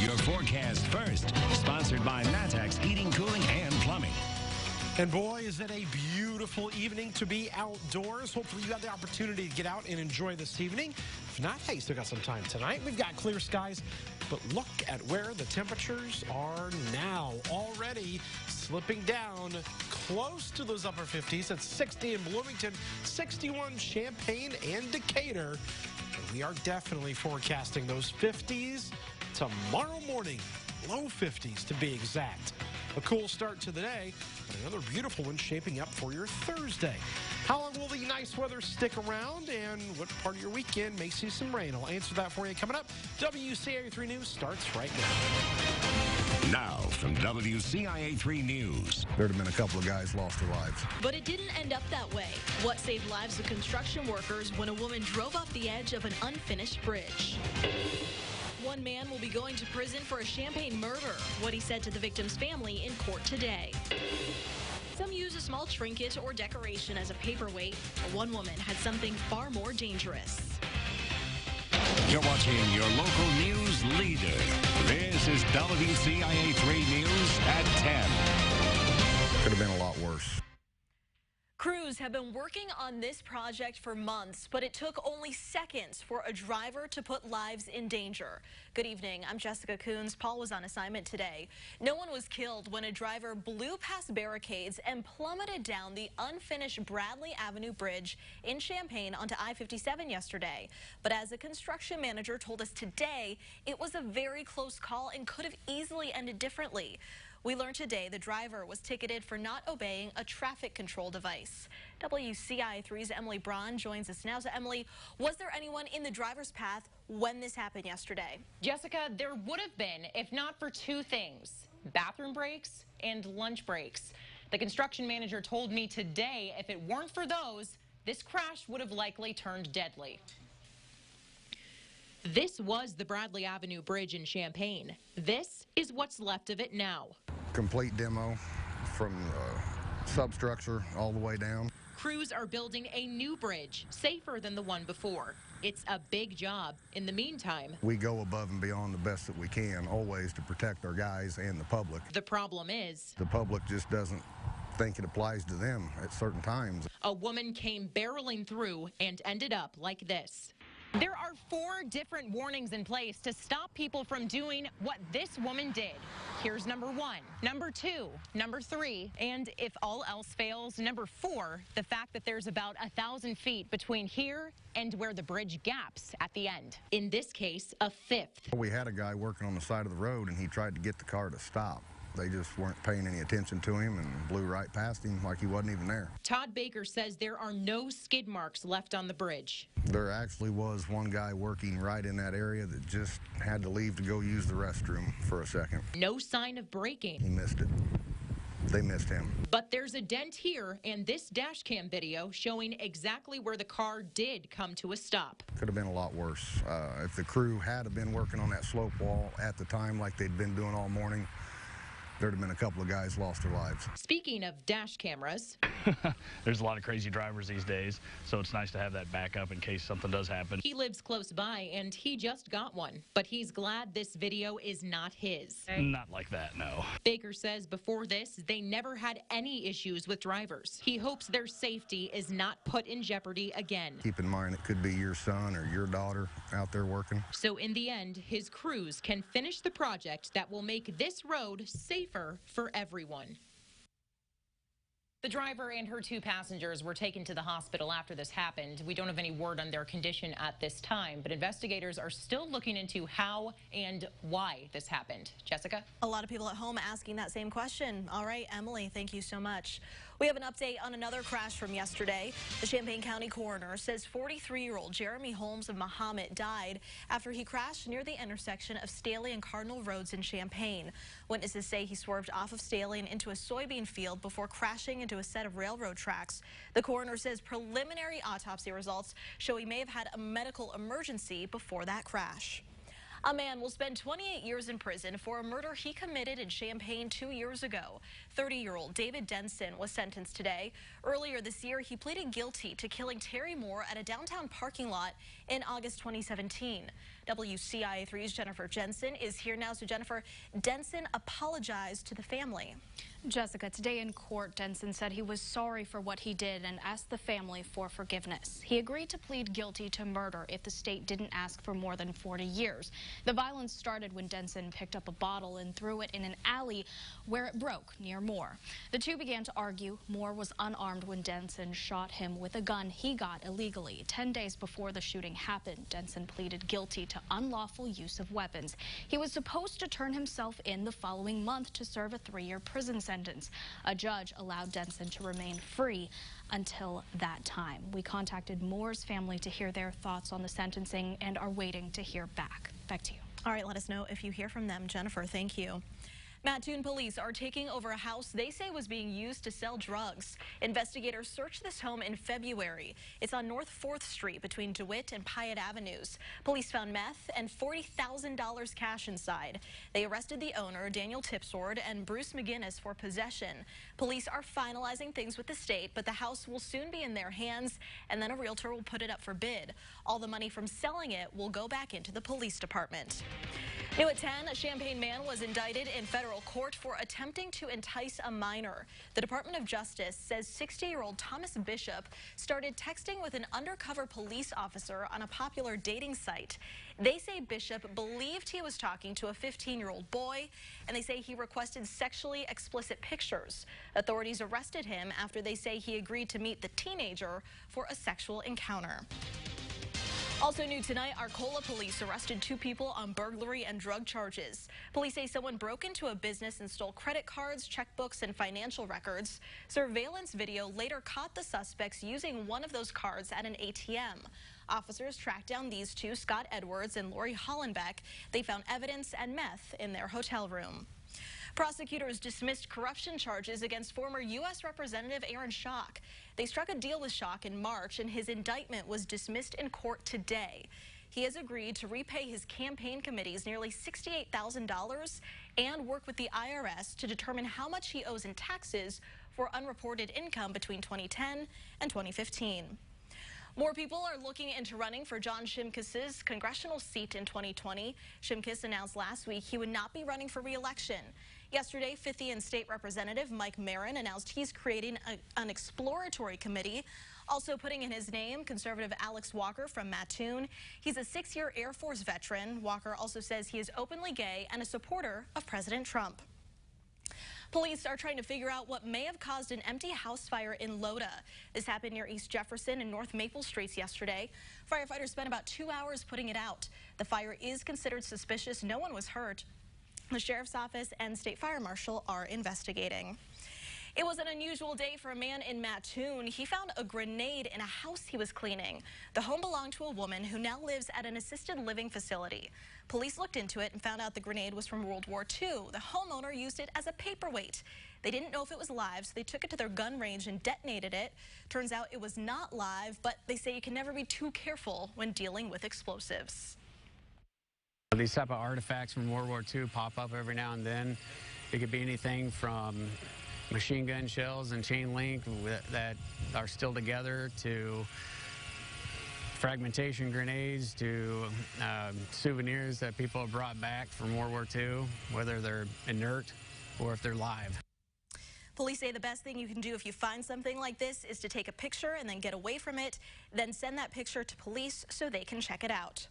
Your forecast first, sponsored by Matex Heating, Cooling, and Plumbing. And boy, is it a beautiful evening to be outdoors. Hopefully you have the opportunity to get out and enjoy this evening. If not, hey, still got some time tonight. We've got clear skies, but look at where the temperatures are now. Already slipping down close to those upper 50s at 60 in Bloomington, 61 Champaign and Decatur. And we are definitely forecasting those 50s tomorrow morning. Low 50s to be exact. A cool start to the day, but another beautiful one shaping up for your Thursday. How long will the nice weather stick around, and what part of your weekend may see some rain? I'll answer that for you coming up. WCIA 3 News starts right now. Now from WCIA 3 News. There'd have been a couple of guys lost their lives. But it didn't end up that way. What saved lives of construction workers when a woman drove off the edge of an unfinished bridge? One man will be going to prison for a Champaign murder, what he said to the victim's family in court today. Some use a small trinket or decoration as a paperweight, but one woman had something far more dangerous. You're watching your local news leader. This is WCIA 3 News at 10. Could have been a lot worse. Crews have been working on this project for months, but it took only seconds for a driver to put lives in danger. Good evening. I'm Jessica Coons. Paul was on assignment today. No one was killed when a driver blew past barricades and plummeted down the unfinished Bradley Avenue Bridge in Champaign onto I-57 yesterday. But as a construction manager told us today, it was a very close call and could have easily ended differently. We learned today the driver was ticketed for not obeying a traffic control device. WCIA 3's Emily Braun joins us now. So, Emily, was there anyone in the driver's path when this happened yesterday? Jessica, there would have been, if not for two things: bathroom breaks and lunch breaks. The construction manager told me today if it weren't for those, this crash would have likely turned deadly. This was the Bradley Avenue Bridge in Champaign. This is what's left of it now. Complete demo from substructure all the way down. Crews are building a new bridge, safer than the one before. It's a big job. In the meantime, we go above and beyond the best that we can, always to protect our guys and the public. The problem is, the public just doesn't think it applies to them at certain times. A woman came barreling through and ended up like this. There are 4 different warnings in place to stop people from doing what this woman did. Here's number 1, number 2, number 3, and if all else fails, number 4, the fact that there's about 1,000 feet between here and where the bridge gaps at the end. In this case, a 5th. We had a guy working on the side of the road, and he tried to get the car to stop. They just weren't paying any attention to him and blew right past him like he wasn't even there. Todd Baker says there are no skid marks left on the bridge. There actually was one guy working right in that area that just had to leave to go use the restroom for a second. No sign of braking. He missed it. They missed him. But there's a dent here, and this dash cam video showing exactly where the car did come to a stop. Could have been a lot worse. If the crew had been working on that slope wall at the time like they'd been doing all morning, there'd have been a couple of guys lost their lives. Speaking of dash cameras, there's a lot of crazy drivers these days, so it's nice to have that backup in case something does happen. He lives close by, and he just got one, but he's glad this video is not his. Not like that, no. Baker says before this, they never had any issues with drivers. He hopes their safety is not put in jeopardy again. Keep in mind it could be your son or your daughter out there working. So in the end, his crews can finish the project that will make this road safer for everyone. The driver and her 2 passengers were taken to the hospital after this happened. We don't have any word on their condition at this time, but investigators are still looking into how and why this happened. Jessica? A lot of people at home asking that same question. All right, Emily, thank you so much. We have an update on another crash from yesterday. The Champaign County coroner says 43-year-old Jeremy Holmes of Mahomet died after he crashed near the intersection of Staley and Cardinal Roads in Champaign. Witnesses say he swerved off of Staley and into a soybean field before crashing into a set of railroad tracks. The coroner says preliminary autopsy results show he may have had a medical emergency before that crash. A man will spend 28 years in prison for a murder he committed in Champaign 2 years ago. 30-year-old David Denson was sentenced today. Earlier this year, he pleaded guilty to killing Terry Moore at a downtown parking lot in August 2017. WCIA 3's Jennifer Jensen is here now. So Jennifer, Denson apologized to the family. Jessica, today in court, Denson said he was sorry for what he did and asked the family for forgiveness. He agreed to plead guilty to murder if the state didn't ask for more than 40 years. The violence started when Denson picked up a bottle and threw it in an alley where it broke near Moore. The two began to argue. Moore was unarmed when Denson shot him with a gun he got illegally. 10 days before the shooting happened, Denson pleaded guilty to unlawful use of weapons. He was supposed to turn himself in the following month to serve a 3-year prison sentence. A judge allowed Denson to remain free until that time. We contacted Moore's family to hear their thoughts on the sentencing and are waiting to hear back. Back to you. All right, let us know if you hear from them. Jennifer, thank you. Mattoon police are taking over a house they say was being used to sell drugs. Investigators searched this home in February. It's on North 4th Street between DeWitt and Piatt Avenues. Police found meth and $40,000 cash inside. They arrested the owner, Daniel Tipsword, and Bruce McGinnis for possession. Police are finalizing things with the state, but the house will soon be in their hands, and then a realtor will put it up for bid. All the money from selling it will go back into the police department. New at 10, a Champaign man was indicted in federal court for attempting to entice a minor. The Department of Justice says 60-year-old Thomas Bishop started texting with an undercover police officer on a popular dating site. They say Bishop believed he was talking to a 15-year-old boy, and they say he requested sexually explicit pictures. Authorities arrested him after they say he agreed to meet the teenager for a sexual encounter. Also new tonight, Arcola police arrested 2 people on burglary and drug charges. Police say someone broke into a business and stole credit cards, checkbooks, and financial records. Surveillance video later caught the suspects using one of those cards at an ATM. Officers tracked down these 2, Scott Edwards and Lori Hollenbeck. They found evidence and meth in their hotel room. Prosecutors dismissed corruption charges against former U.S. Representative Aaron Schock. They struck a deal with Schock in March, and his indictment was dismissed in court today. He has agreed to repay his campaign committees nearly $68,000 and work with the IRS to determine how much he owes in taxes for unreported income between 2010 and 2015. More people are looking into running for John Shimkus's congressional seat in 2020. Shimkus announced last week he would not be running for re-election. Yesterday, 50th State Representative Mike Marin announced he's creating an exploratory committee. Also putting in his name, conservative Alex Walker from Mattoon. He's a 6-year Air Force veteran. Walker also says he is openly gay and a supporter of President Trump. Police are trying to figure out what may have caused an empty house fire in Loda. This happened near East Jefferson and North Maple Streets yesterday. Firefighters spent about 2 hours putting it out. The fire is considered suspicious. No one was hurt. The sheriff's office and state fire marshal are investigating. It was an unusual day for a man in Mattoon. He found a grenade in a house he was cleaning. The home belonged to a woman who now lives at an assisted living facility. Police looked into it and found out the grenade was from World War II. The homeowner used it as a paperweight. They didn't know if it was live, so they took it to their gun range and detonated it. Turns out it was not live, but they say you can never be too careful when dealing with explosives. These type of artifacts from World War II pop up every now and then. It could be anything from machine gun shells and chain link that are still together to fragmentation grenades to souvenirs that people have brought back from World War II, whether they're inert or if they're live. Police say the best thing you can do if you find something like this is to take a picture and then get away from it, then send that picture to police so they can check it out.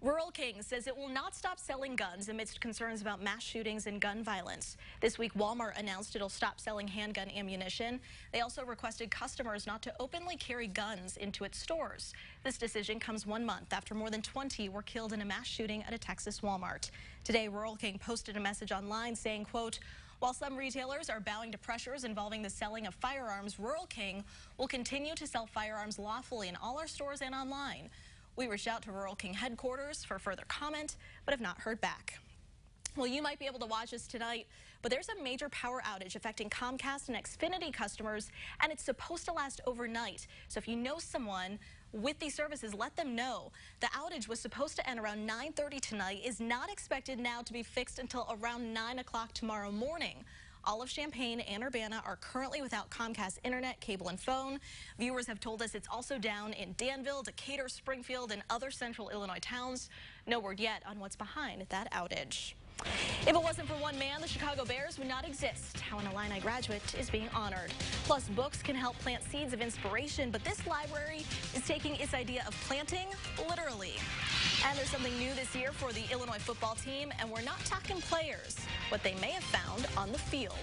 Rural King says it will not stop selling guns amidst concerns about mass shootings and gun violence. This week, Walmart announced it'll stop selling handgun ammunition. They also requested customers not to openly carry guns into its stores. This decision comes 1 month after more than 20 were killed in a mass shooting at a Texas Walmart. Today, Rural King posted a message online saying, quote, "While some retailers are bowing to pressures involving the selling of firearms, Rural King will continue to sell firearms lawfully in all our stores and online. We reached out to Rural King headquarters for further comment, but have not heard back." Well, you might be able to watch us tonight, but there's a major power outage affecting Comcast and Xfinity customers, and it's supposed to last overnight. So if you know someone with these services, let them know. The outage was supposed to end around 9:30 tonight, is not expected now to be fixed until around 9 o'clock tomorrow morning. All of Champaign and Urbana are currently without Comcast internet, cable, and phone. Viewers have told us it's also down in Danville, Decatur, Springfield, and other central Illinois towns. No word yet on what's behind that outage. If it wasn't for one man, the Chicago Bears would not exist. How an Illini graduate is being honored. Plus, books can help plant seeds of inspiration, but this library is taking its idea of planting literally. And there's something new this year for the Illinois football team, and we're not talking players, what they may have found on the field.